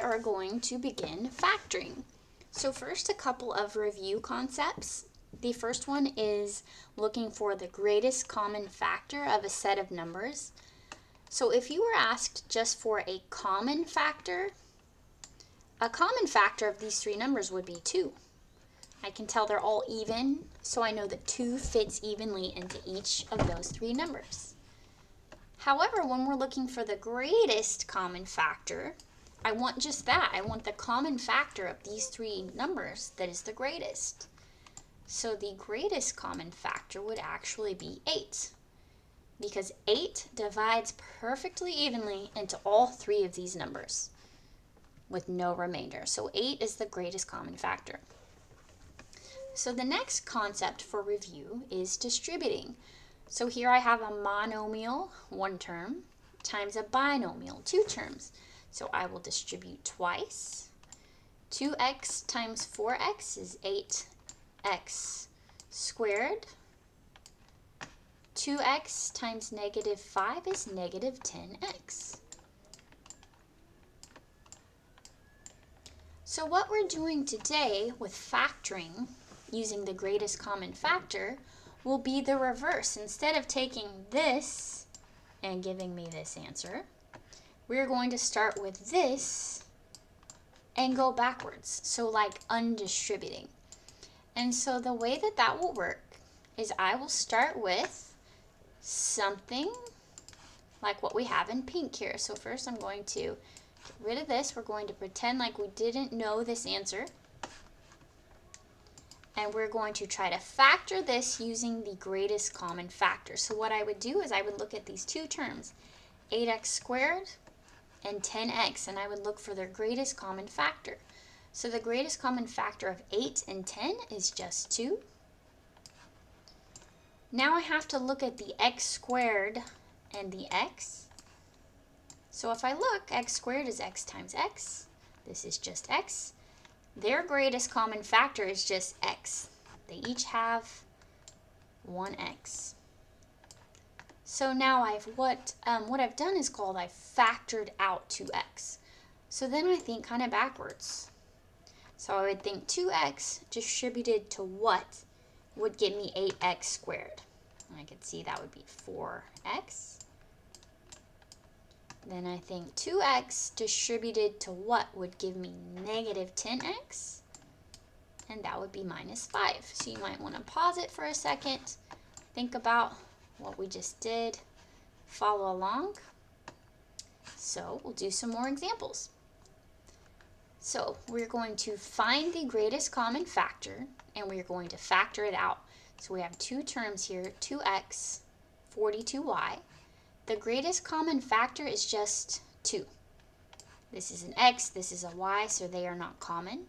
are going to begin factoring. So first, a couple of review concepts. The first one is looking for the greatest common factor of a set of numbers. So if you were asked just for a common factor of these three numbers would be 2. I can tell they're all even, so I know that 2 fits evenly into each of those three numbers. However, when we're looking for the greatest common factor, I want just that. I want the common factor of these three numbers that is the greatest. So the greatest common factor would actually be 8, because 8 divides perfectly evenly into all three of these numbers with no remainder. So 8 is the greatest common factor. So the next concept for review is distributing. So here I have a monomial, 1 term, times a binomial, 2 terms. So I will distribute twice. 2x times 4x is 8x squared. 2x times negative 5 is negative 10x. So what we're doing today with factoring using the greatest common factor will be the reverse. Instead of taking this and giving me this answer, we're going to start with this and go backwards. So like undistributing. And so the way that that will work is I will start with something like what we have in pink here. So first I'm going to get rid of this. We're going to pretend like we didn't know this answer. And we're going to try to factor this using the greatest common factor. So what I would do is I would look at these two terms, 8x squared and 10x, and I would look for their greatest common factor. So the greatest common factor of 8 and 10 is just 2. Now I have to look at the x squared and the x. So if I look, x squared is x times x. This is just x. Their greatest common factor is just x. They each have 1x. So now what I've done is called I've factored out 2x. So then I think kind of backwards. So I would think 2x distributed to what would give me 8x squared. And I could see that would be 4x. Then I think 2x distributed to what would give me negative 10x, and that would be minus 5. So you might want to pause it for a second, think about what we just did, follow along. So we'll do some more examples. So we're going to find the greatest common factor, and we're going to factor it out. So we have two terms here, 2x, 42y. The greatest common factor is just 2. This is an x, this is a y, so they are not common.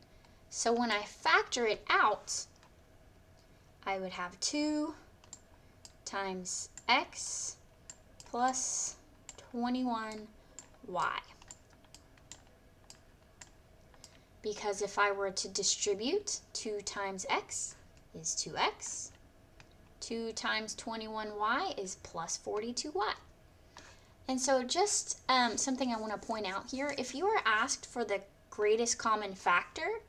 So when I factor it out, I would have 2 times x plus 21y. Because if I were to distribute, 2 times x is 2x. 2 times 21y is plus 42y. And so just something I want to point out here, if you are asked for the greatest common factor,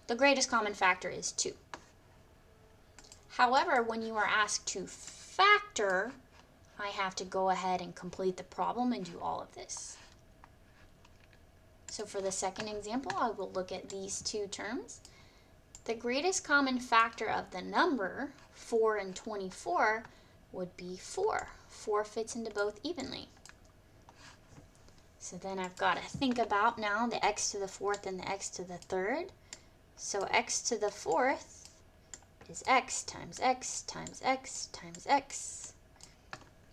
the greatest common factor is 2. However, when you are asked to factor, I have to go ahead and complete the problem and do all of this. So for the second example, I will look at these two terms. The greatest common factor of the number 4 and 24 would be 4. 4 fits into both evenly. So then I've got to think about now the x to the 4th and the x to the 3rd. So x to the 4th is x times x times x times x.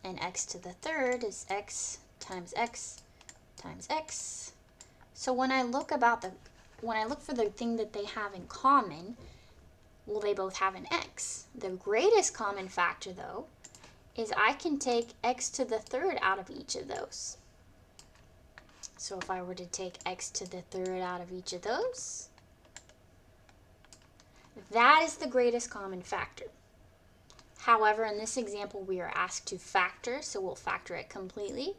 And x to the 3rd is x times x times x. So when I look for the thing that they have in common, well, they both have an x. The greatest common factor, though, is I can take x to the 3rd out of each of those. So if I were to take x to the 3rd out of each of those, that is the greatest common factor. However, in this example, we are asked to factor, so we'll factor it completely.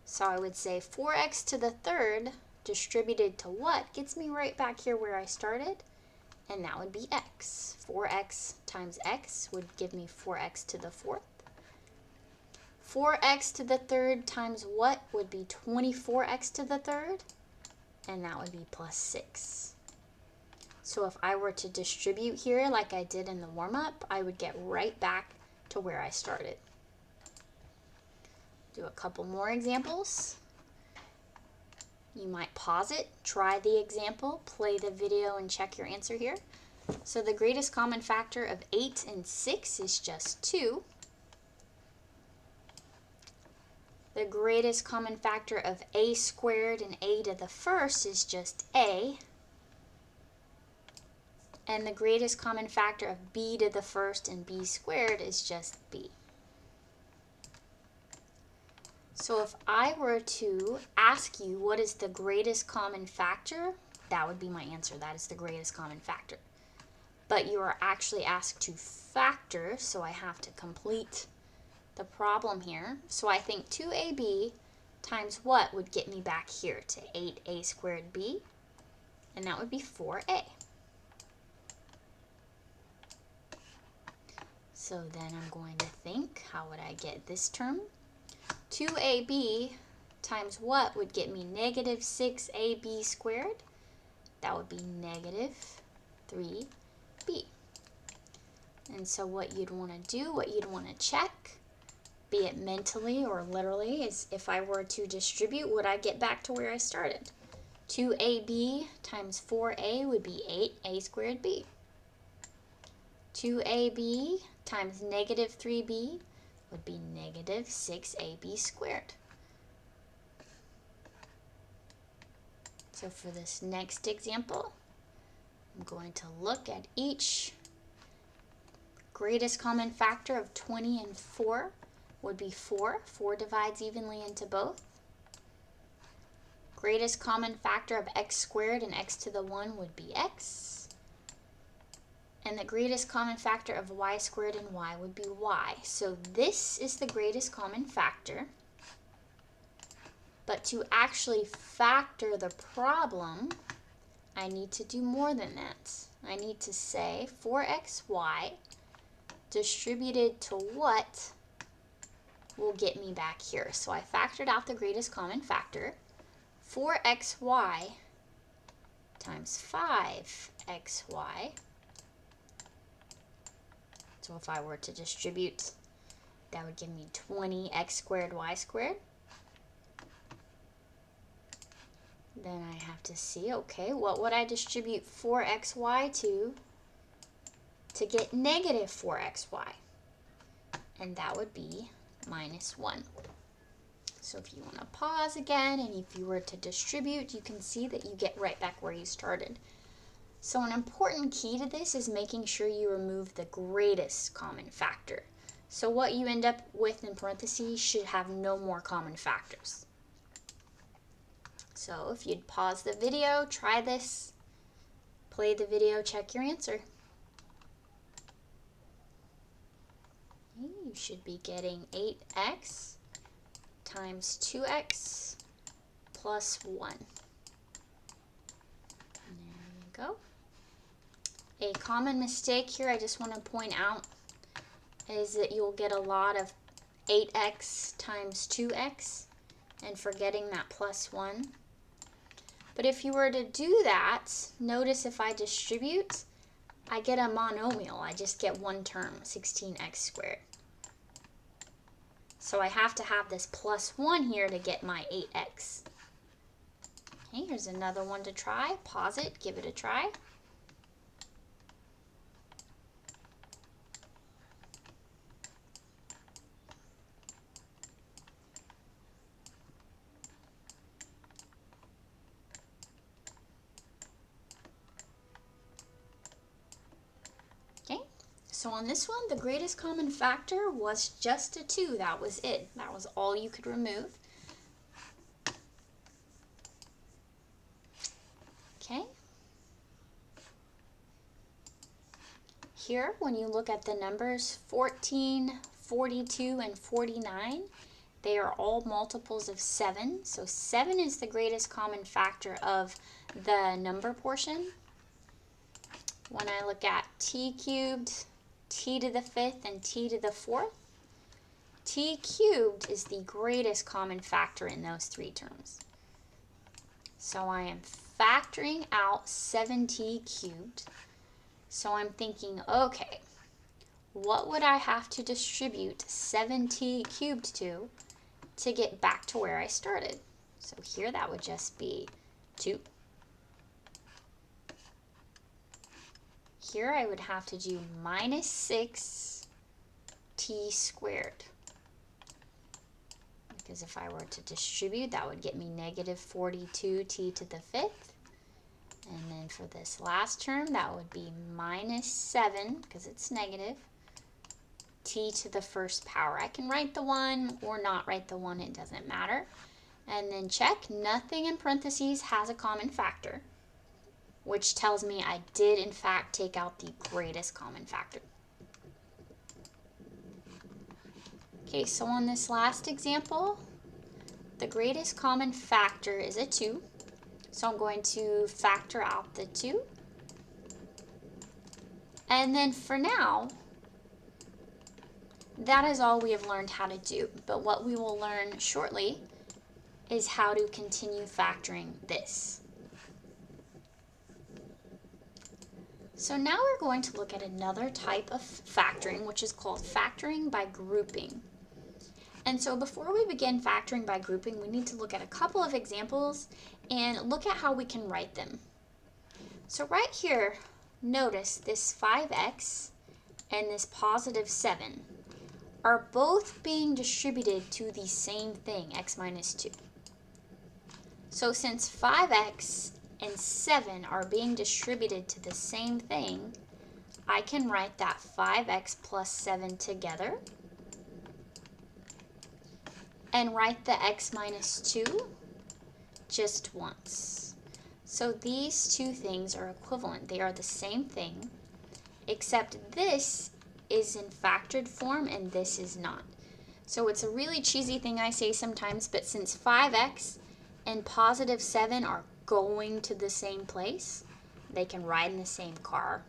So I would say 4x to the third distributed to what gets me right back here where I started, and that would be x. 4x times x would give me 4x to the fourth. 4x to the third times what would be 24x to the third, and that would be plus 6. So if I were to distribute here like I did in the warm-up, I would get right back to where I started. Do a couple more examples. You might pause it, try the example, play the video, and check your answer here. So the greatest common factor of 8 and 6 is just 2. The greatest common factor of a squared and a to the first is just a. And the greatest common factor of b to the first and b squared is just b. So if I were to ask you what is the greatest common factor, that would be my answer. That is the greatest common factor. But you are actually asked to factor, so I have to complete the problem here. So I think 2ab times what would get me back here to 8a squared b, and that would be 4a. So then I'm going to think, how would I get this term? 2ab times what would get me negative 6ab squared? That would be negative 3b. And so what you'd want to do, what you'd want to check, be it mentally or literally, is if I were to distribute, would I get back to where I started? 2ab times 4a would be 8a squared b. 2ab times negative 3b would be negative 6ab squared. So for this next example, I'm going to look at each. Greatest common factor of 20 and 4 would be 4. 4 divides evenly into both. Greatest common factor of x squared and x to the 1 would be x. And the greatest common factor of y squared and y would be y. So this is the greatest common factor. But to actually factor the problem, I need to do more than that. I need to say 4xy distributed to what will get me back here. So I factored out the greatest common factor. 4xy times 5xy. So if I were to distribute, that would give me 20x squared y squared. Then I have to see, okay, what would I distribute 4xy to get negative 4xy? And that would be minus 1. So if you want to pause again, and if you were to distribute, you can see that you get right back where you started. So an important key to this is making sure you remove the greatest common factor. So what you end up with in parentheses should have no more common factors. So if you'd pause the video, try this, play the video, check your answer. Okay, you should be getting 8x times 2x plus 1. And there you go. A common mistake here I just want to point out is that you'll get a lot of 8x times 2x and forgetting that plus 1. But if you were to do that, notice if I distribute, I get a monomial. I just get one term, 16x squared. So I have to have this plus 1 here to get my 8x. Okay, here's another one to try. Pause it, give it a try. So on this one, the greatest common factor was just a 2. That was it. That was all you could remove. Okay. Here, when you look at the numbers 14, 42, and 49, They are all multiples of 7. So 7 is the greatest common factor of the number portion. When I look at t cubed, t to the 5th, and t to the 4th, t cubed is the greatest common factor in those three terms. So I am factoring out 7t cubed. So I'm thinking, okay, what would I have to distribute 7t cubed to get back to where I started? So here that would just be 2. Here I would have to do minus 6t squared. Because if I were to distribute, that would get me negative 42t to the 5th. And then for this last term, that would be minus 7, because it's negative, t to the 1st power. I can write the 1 or not write the 1, it doesn't matter. And then check, nothing in parentheses has a common factor, which tells me I did in fact take out the greatest common factor. Okay, so on this last example, the greatest common factor is a 2. So I'm going to factor out the 2. And then for now, that is all we have learned how to do. But what we will learn shortly is how to continue factoring this. So now we're going to look at another type of factoring, which is called factoring by grouping. And so before we begin factoring by grouping, we need to look at a couple of examples and look at how we can write them. So right here, notice this 5x and this positive 7 are both being distributed to the same thing, x minus 2. So since 5x and 7 are being distributed to the same thing, I can write that 5x plus 7 together and write the x minus 2 just once. So these two things are equivalent. They are the same thing, except this is in factored form and this is not. So it's a really cheesy thing I say sometimes, but since 5x and positive 7 are going to the same place, they can ride in the same car.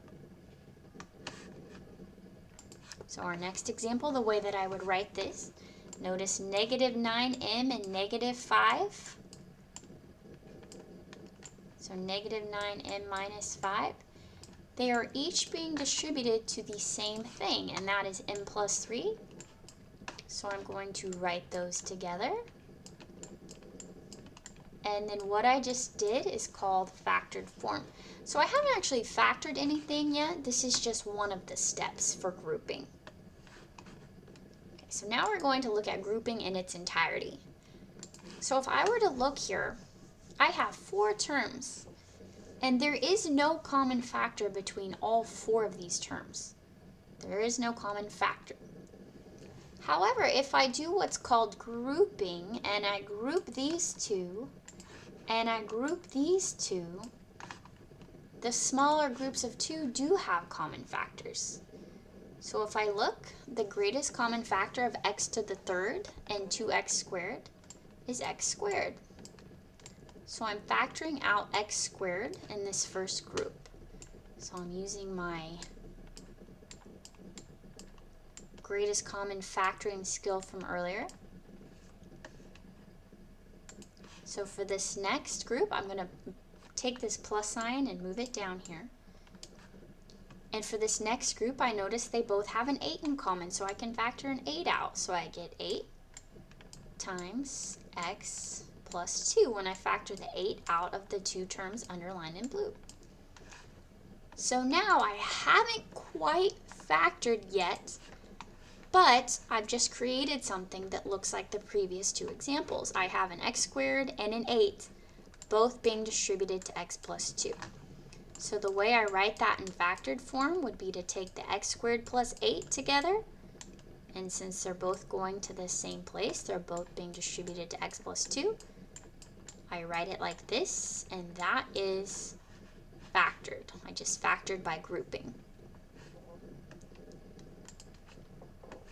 So our next example, the way that I would write this, notice negative 9m and negative 5. So negative 9m minus 5. They are each being distributed to the same thing, and that is m plus 3. So I'm going to write those together. And then what I just did is called factored form. So I haven't actually factored anything yet. This is just one of the steps for grouping. Okay, so now we're going to look at grouping in its entirety. So if I were to look here, I have 4 terms, and there is no common factor between all 4 of these terms. There is no common factor. However, if I do what's called grouping, and I group these 2, and I group these 2, the smaller groups of 2 do have common factors. So if I look, the greatest common factor of x to the 3rd and 2x squared is x squared. So I'm factoring out x squared in this first group. So I'm using my greatest common factoring skill from earlier. So for this next group, I'm going to take this plus sign and move it down here. And for this next group, I notice they both have an 8 in common, so I can factor an 8 out. So I get 8 times x plus 2 when I factor the 8 out of the 2 terms underlined in blue. So now I haven't quite factored yet, but I've just created something that looks like the previous 2 examples. I have an x squared and an 8, both being distributed to x plus 2. So the way I write that in factored form would be to take the x squared plus 8 together, and since they're both going to the same place, they're both being distributed to x plus 2, I write it like this, and that is factored. I just factored by grouping.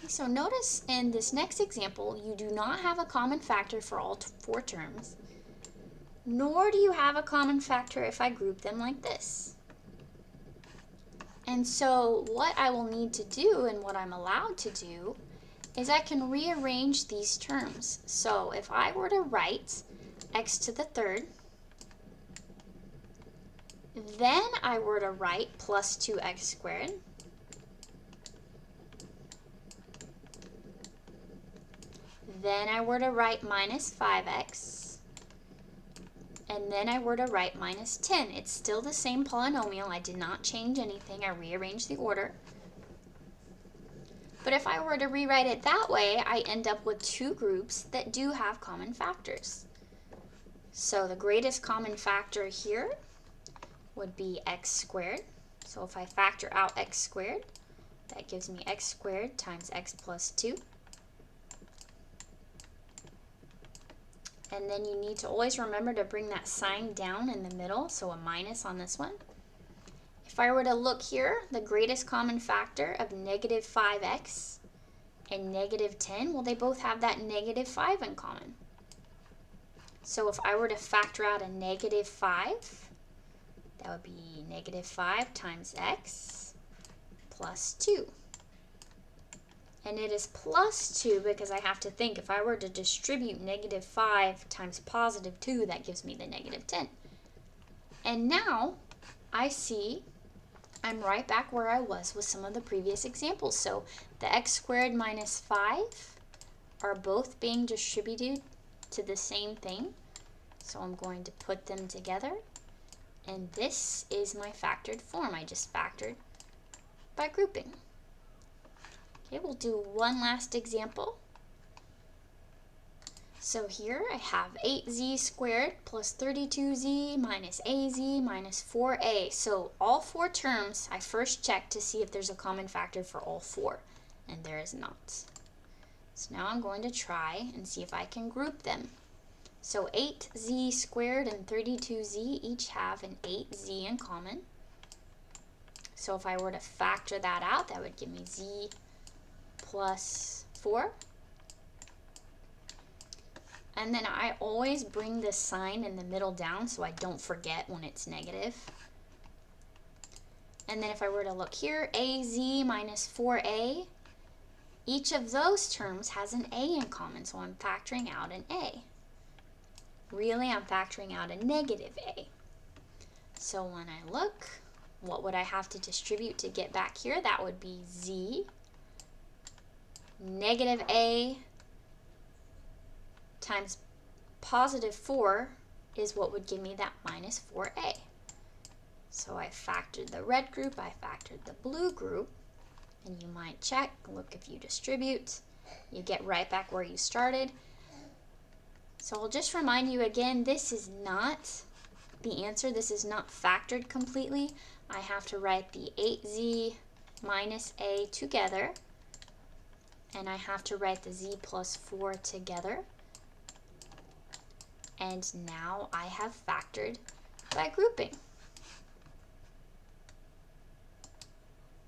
So notice in this next example, you do not have a common factor for all four terms, nor do you have a common factor if I group them like this. And so what I will need to do, and what I'm allowed to do, is I can rearrange these terms. So if I were to write x to the third, then I were to write plus 2x squared, then I were to write minus 5x, and then I were to write minus 10. It's still the same polynomial. I did not change anything. I rearranged the order. But if I were to rewrite it that way, I end up with two groups that do have common factors. So the greatest common factor here would be x squared. So if I factor out x squared, that gives me x squared times x plus 2. And then you need to always remember to bring that sign down in the middle, so a minus on this one. If I were to look here, the greatest common factor of negative 5x and negative 10, well, they both have that negative 5 in common. So if I were to factor out a negative 5, that would be negative 5 times x plus 2. And it is plus 2 because I have to think if I were to distribute negative 5 times positive 2, that gives me the negative 10. And now I see I'm right back where I was with some of the previous examples. So the x squared minus 5 are both being distributed to the same thing. So I'm going to put them together. And this is my factored form. I just factored by grouping. Okay, we'll do one last example. So here I have 8z squared plus 32z minus az minus 4a. So all four terms, I first check to see if there's a common factor for all four, and there is not. So now I'm going to try and see if I can group them. So 8z squared and 32z each have an 8z in common. So if I were to factor that out, that would give me z plus 4. And then I always bring this sign in the middle down so I don't forget when it's negative. And then if I were to look here, az minus 4a, each of those terms has an a in common, so I'm factoring out an a. Really, I'm factoring out a negative a. So when I look, what would I have to distribute to get back here? That would be z negative a times positive 4 is what would give me that minus 4a. So I factored the red group, I factored the blue group, and you might check, look if you distribute, you get right back where you started. So I'll just remind you again, this is not the answer, this is not factored completely. I have to write the 8z minus a together, and I have to write the z plus 4 together. And now I have factored by grouping.